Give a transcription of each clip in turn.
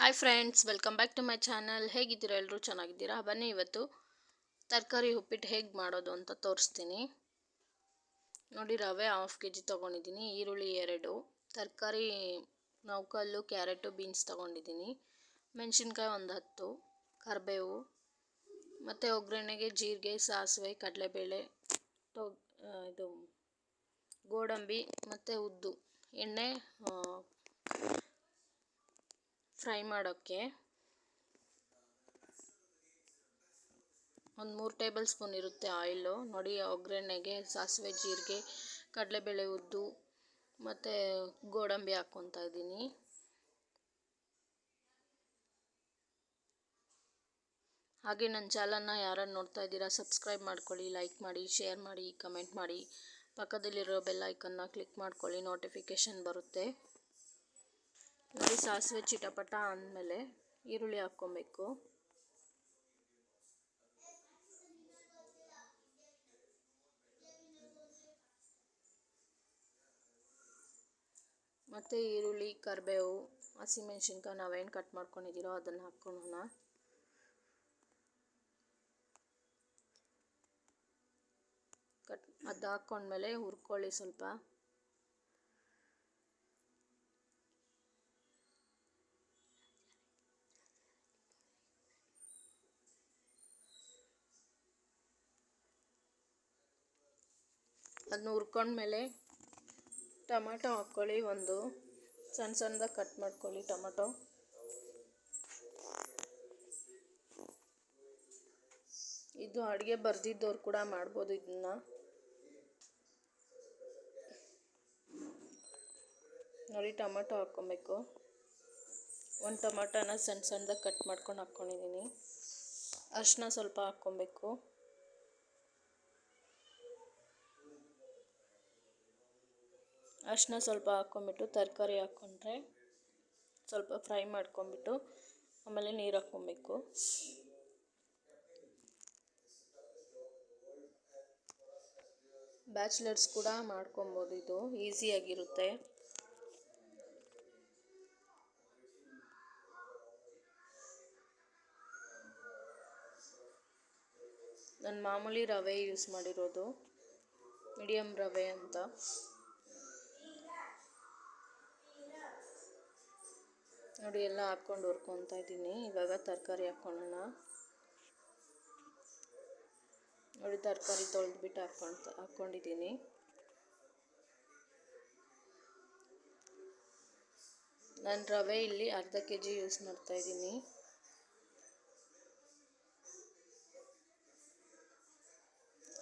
Hi friends, welcome back to my channel. ಹೇಗಿದ್ದೀರಾ? ಎಲ್ಲರೂ ಚೆನ್ನಾಗಿದ್ದೀರಾ? ಬನ್ನಿ ಇವತ್ತು ತರಕಾರಿ ಉಪ್ಪಿಟ್ಟು ಹೇಗೆ ಮಾಡೋದು ಅಂತ ತೋರಿಸ್ತೀನಿ. ನೋಡಿ, ರವೆ 1/2 kg ತೊಗೊಂಡಿದ್ದೀನಿ, ಈರುಳ್ಳಿ 2, ತರಕಾರಿ ನೌಕಲ್ಲು, ಕ್ಯಾರೆಟು, ಬೀನ್ಸ್ ತೊಗೊಂಡಿದ್ದೀನಿ, ಮೆಣಸಿನ್ಕಾಯಿ ಒಂದು 10, ಕರಿಬೇವು ಮತ್ತು ಒಗ್ಗರಣೆಗೆ ಜೀರಿಗೆ, ಸಾಸಿವೆ, ಕಡಲೆಬೇಳೆ, ಇದು ಗೋಡಂಬಿ ಮತ್ತು ಉದ್ದು, ಎಣ್ಣೆ ಫ್ರೈ ಮಾಡೋಕ್ಕೆ ಒಂದು 3 ಟೇಬಲ್ ಸ್ಪೂನ್ ಇರುತ್ತೆ ಆಯಿಲು. ನೋಡಿ, ಒಗ್ಗರಣೆಗೆ ಸಾಸಿವೆ, ಜೀರಿಗೆ, ಕಡಲೆಬೇಳೆ, ಉದ್ದು ಮತ್ತು ಗೋಡಂಬಿ ಹಾಕ್ಕೊತಾ ಇದ್ದೀನಿ. ಹಾಗೆ ನನ್ನ ಚಾನಲ್ನ ಯಾರನ್ನು ನೋಡ್ತಾ ಇದ್ದೀರಾ ಸಬ್ಸ್ಕ್ರೈಬ್ ಮಾಡ್ಕೊಳ್ಳಿ, ಲೈಕ್ ಮಾಡಿ, ಶೇರ್ ಮಾಡಿ, ಕಮೆಂಟ್ ಮಾಡಿ. ಪಕ್ಕದಲ್ಲಿರೋ ಬೆಲ್ ಐಕನ್ನ ಕ್ಲಿಕ್ ಮಾಡ್ಕೊಳ್ಳಿ, ನೋಟಿಫಿಕೇಷನ್ ಬರುತ್ತೆ. ನೋಡಿ, ಸಾಸಿವೆ ಚಿಟಪಟ ಅಂದಮೇಲೆ ಈರುಳ್ಳಿ ಹಾಕ್ಕೊಬೇಕು. ಮತ್ತು ಈರುಳ್ಳಿ, ಕರಿಬೇವು, ಹಸಿಮೆಣ್ಸಿನ್ಕಾಯಿ ನಾವೇನು ಕಟ್ ಮಾಡ್ಕೊಂಡಿದ್ದೀರೋ ಅದನ್ನು ಹಾಕ್ಕೊಳ್ಳೋಣ. ಅದು ಹಾಕ್ಕೊಂಡ್ಮೇಲೆ ಹುರ್ಕೊಳ್ಳಿ ಸ್ವಲ್ಪ. ಅದನ್ನ ಹುರ್ಕೊಂಡ್ಮೇಲೆ ಟೊಮೆಟೊ ಹಾಕ್ಕೊಳ್ಳಿ. ಒಂದು ಸಣ್ಣದಾಗಿ ಕಟ್ ಮಾಡ್ಕೊಳ್ಳಿ ಟೊಮೆಟೊ. ಇದು ಅಡುಗೆ ಬರ್ದಿದ್ದವ್ರು ಕೂಡ ಮಾಡ್ಬೋದು ಇದನ್ನು. ನೋಡಿ, ಟೊಮೆಟೊ ಹಾಕ್ಕೊಬೇಕು. ಒಂದು ಟೊಮೆಟೊನ ಸಣ್ಣದಾಗಿ ಕಟ್ ಮಾಡ್ಕೊಂಡು ಹಾಕ್ಕೊಂಡಿದ್ದೀನಿ. ಅರಿಶಿನ ಸ್ವಲ್ಪ ಹಾಕ್ಕೊಬೇಕು. ಅರಿಶಿನ ಸ್ವಲ್ಪ ಹಾಕ್ಕೊಂಬಿಟ್ಟು ತರಕಾರಿ ಹಾಕ್ಕೊಂಡ್ರೆ ಸ್ವಲ್ಪ ಫ್ರೈ ಮಾಡ್ಕೊಂಬಿಟ್ಟು ಆಮೇಲೆ ನೀರು ಹಾಕ್ಕೊಬೇಕು. ಬ್ಯಾಚುಲರ್ಸ್ ಕೂಡ ಮಾಡ್ಕೊಬೋದು, ಇದು ಈಸಿಯಾಗಿರುತ್ತೆ. ನಾನು ಮಾಮೂಲಿ ರವೆ ಯೂಸ್ ಮಾಡಿರೋದು, ಮೀಡಿಯಮ್ ರವೆ ಅಂತ. ನೋಡಿ, ಎಲ್ಲ ಹಾಕ್ಕೊಂಡು ಹುರ್ಕೊತಾ ಇದ್ದೀನಿ. ಇವಾಗ ತರಕಾರಿ ಹಾಕ್ಕೊಳ್ಳೋಣ. ನೋಡಿ, ತರಕಾರಿ ತೊಳೆದ್ಬಿಟ್ಟು ಹಾಕ್ಕೊಂಡಿದ್ದೀನಿ. ನಾನು ರವೆ ಇಲ್ಲಿ ಅರ್ಧ kg ಯೂಸ್ ಮಾಡ್ತಾಯಿದ್ದೀನಿ.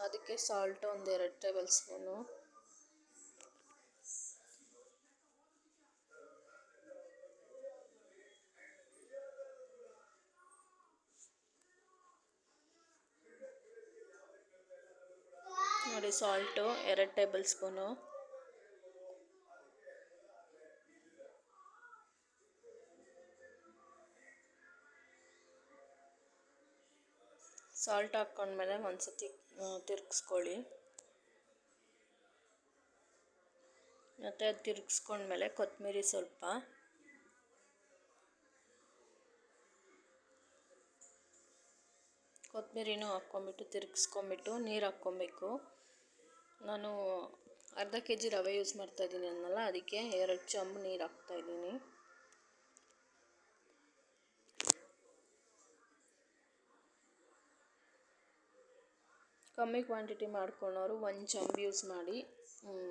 ಅದಕ್ಕೆ ಸಾಲ್ಟು ಒಂದು 2 ಟೇಬಲ್ ಸ್ಪೂನು, ನೋಡಿ ಸಾಲ್ಟು 2 ಟೇಬಲ್ ಸ್ಪೂನು, ಸಾಲ್ಟ್ ಹಾಕ್ಕೊಂಡ್ಮೇಲೆ ಒಂದು ಸತಿ ತಿರುಗಿಸ್ಕೊಳ್ಳಿ. ಮತ್ತು ಅದು ತಿರುಗಿಸ್ಕೊಂಡ್ಮೇಲೆ ಕೊತ್ತಂಬರಿ ಸ್ವಲ್ಪ, ಕೊತ್ತಂಬರಿನೂ ಹಾಕ್ಕೊಂಬಿಟ್ಟು ತಿರುಗಿಸ್ಕೊಂಬಿಟ್ಟು ನೀರು ಹಾಕ್ಕೊಬೇಕು. ನಾನು ಅರ್ಧ kg ರವೆ ಯೂಸ್ ಮಾಡ್ತಾಯಿದ್ದೀನಿ ಅನ್ನಲ್ಲ, ಅದಕ್ಕೆ 2 ಚೊಂಬು ನೀರು ಹಾಕ್ತಾಯಿದ್ದೀನಿ. ಕಮ್ಮಿ ಕ್ವಾಂಟಿಟಿ ಮಾಡ್ಕೊಳ್ಳೋರು 1 ಚೊಂಬು ಯೂಸ್ ಮಾಡಿ,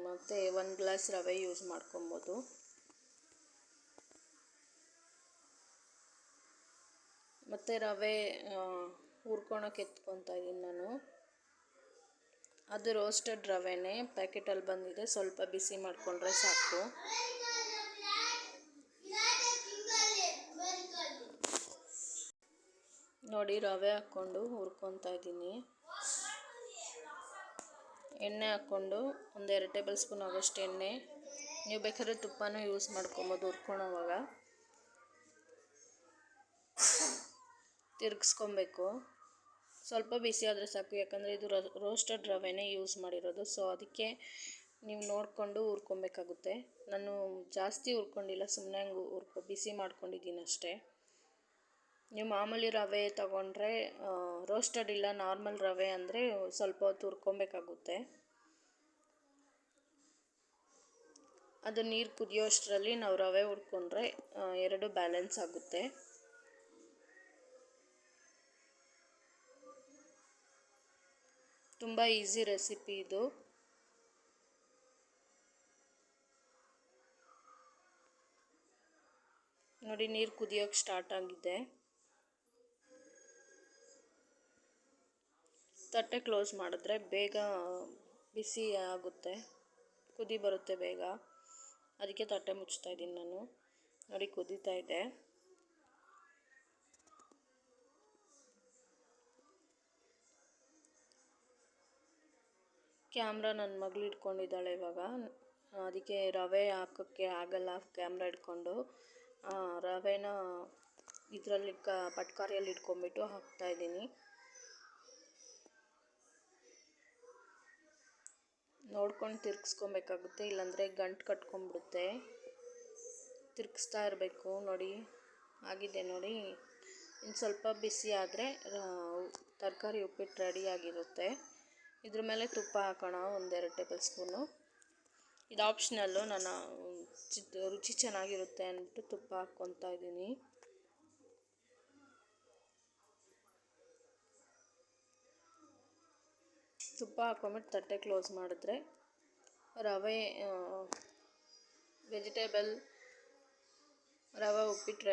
ಮತ್ತು 1 ಗ್ಲಾಸ್ ರವೆ ಯೂಸ್ ಮಾಡ್ಕೊಬೋದು. ಮತ್ತು ರವೆ ಹುರ್ಕೊಳಕ್ಕೆ ಎತ್ಕೊತಾ ಇದ್ದೀನಿ ನಾನು. ಅದು ರೋಸ್ಟೆಡ್ ರವೆನೇ, ಪ್ಯಾಕೆಟಲ್ಲಿ ಬಂದಿದೆ, ಸ್ವಲ್ಪ ಬಿಸಿ ಮಾಡಿಕೊಂಡ್ರೆ ಸಾಕು. ನೋಡಿ, ರವೆ ಹಾಕ್ಕೊಂಡು ಹುರ್ಕೊತಾ ಇದ್ದೀನಿ. ಎಣ್ಣೆ ಹಾಕ್ಕೊಂಡು ಒಂದು 2 ಟೇಬಲ್ ಸ್ಪೂನ್ ಆಗೋಷ್ಟು ಎಣ್ಣೆ, ನೀವು ಬೇಕಾದ್ರೆ ತುಪ್ಪನೂ ಯೂಸ್ ಮಾಡ್ಕೊಬೋದು ಹುರ್ಕೊಳೋವಾಗ. ತಿರುಗಿಸ್ಕೊಬೇಕು. ಸ್ವಲ್ಪ ಬಿಸಿ ಆದರೆ ಸಾಕು, ಯಾಕಂದರೆ ಇದು ರೋಸ್ಟೆಡ್ ರವೆನೇ ಯೂಸ್ ಮಾಡಿರೋದು, ಸೊ ಅದಕ್ಕೆ ನೀವು ನೋಡಿಕೊಂಡು ಹುರ್ಕೊಬೇಕಾಗುತ್ತೆ. ನಾನು ಜಾಸ್ತಿ ಹುರ್ಕೊಂಡಿಲ್ಲ, ಸುಮ್ಮನೆ ಹಂಗೆ ಬಿಸಿ ಮಾಡ್ಕೊಂಡಿದ್ದೀನಿ ಅಷ್ಟೇ. ನೀವು ಮಾಮೂಲಿ ರವೆ ತಗೊಂಡ್ರೆ ರೋಸ್ಟೆಡ್ ಇಲ್ಲ ನಾರ್ಮಲ್ ರವೆ ಅಂದರೆ ಸ್ವಲ್ಪ ಹೊತ್ತು ಹುರ್ಕೊಬೇಕಾಗುತ್ತೆ. ಅದು ನೀರು ಕುದಿಯೋಷ್ಟರಲ್ಲಿ ನಾವು ರವೆ ಹುರ್ಕೊಂಡ್ರೆ ಎರಡು ಬ್ಯಾಲೆನ್ಸ್ ಆಗುತ್ತೆ. ತುಂಬ ಈಸಿ ರೆಸಿಪಿ ಇದು. ನೋಡಿ ನೀರು ಕುದಿಯೋಕ್ಕೆ ಸ್ಟಾರ್ಟ್ ಆಗಿದೆ. ತಟ್ಟೆ ಕ್ಲೋಸ್ ಮಾಡಿದ್ರೆ ಬೇಗ ಬಿಸಿ ಆಗುತ್ತೆ, ಕುದಿ ಬರುತ್ತೆ ಬೇಗ. ಅದಕ್ಕೆ ತಟ್ಟೆ ಮುಚ್ತಾ ಇದ್ದೀನಿ ನಾನು. ನೋಡಿ ಕುದೀತಾ ಇದೆ. ಕ್ಯಾಮ್ರಾ ನನ್ನ ಮಗಳು ಇಟ್ಕೊಂಡಿದ್ದಾಳೆ ಇವಾಗ. ಅದಕ್ಕೆ ರವೆ ಹಾಕೋಕ್ಕೆ ಆಗಲ್ಲ ಕ್ಯಾಮ್ರಾ ಇಟ್ಕೊಂಡು. ರವೆನ ಇದರಲ್ಲಿ ಪಟ್ಕಾರಿಯಲ್ಲಿ ಇಟ್ಕೊಂಡ್ಬಿಟ್ಟು ಹಾಕ್ತಾಯಿದ್ದೀನಿ. ನೋಡ್ಕೊಂಡು ತಿರ್ಗಿಸ್ಕೊಬೇಕಾಗುತ್ತೆ, ಇಲ್ಲಾಂದರೆ ಗಂಟು ಕಟ್ಕೊಂಡ್ಬಿಡುತ್ತೆ. ತಿರ್ಗಿಸ್ತಾ ಇರಬೇಕು. ನೋಡಿ ಆಗಿದೆ ನೋಡಿ. ಇನ್ನು ಸ್ವಲ್ಪ ಬಿಸಿ ಆದರೆ ತರಕಾರಿ ಉಪ್ಪಿಟ್ಟು ರೆಡಿಯಾಗಿರುತ್ತೆ. ಇದ್ರ ಮೇಲೆ ತುಪ್ಪ ಹಾಕೋಣ, 1-2 ಟೇಬಲ್ ಸ್ಪೂನು. ಇದು ಆಪ್ಷನಲ್ಲು, ನಾನು ರುಚಿ ಚೆನ್ನಾಗಿರುತ್ತೆ ಅಂದ್ಬಿಟ್ಟು ತುಪ್ಪ ಹಾಕ್ಕೊತಾ ಇದ್ದೀನಿ. ತುಪ್ಪ ಹಾಕ್ಕೊಂಬಿಟ್ಟು ತಟ್ಟೆ ಕ್ಲೋಸ್ ಮಾಡಿದ್ರೆ ರವೆ ವೆಜಿಟೇಬಲ್ ರವೆ ಉಪ್ಪಿಟ್ಟು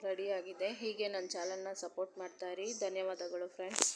ರೆಡಿಯಾಗಿದೆ. ಹೀಗೆ ನನ್ನ ಚಾನಲ್ನ ಸಪೋರ್ಟ್ ಮಾಡ್ತಾಯಿರಿ. ಧನ್ಯವಾದಗಳು ಫ್ರೆಂಡ್ಸ್.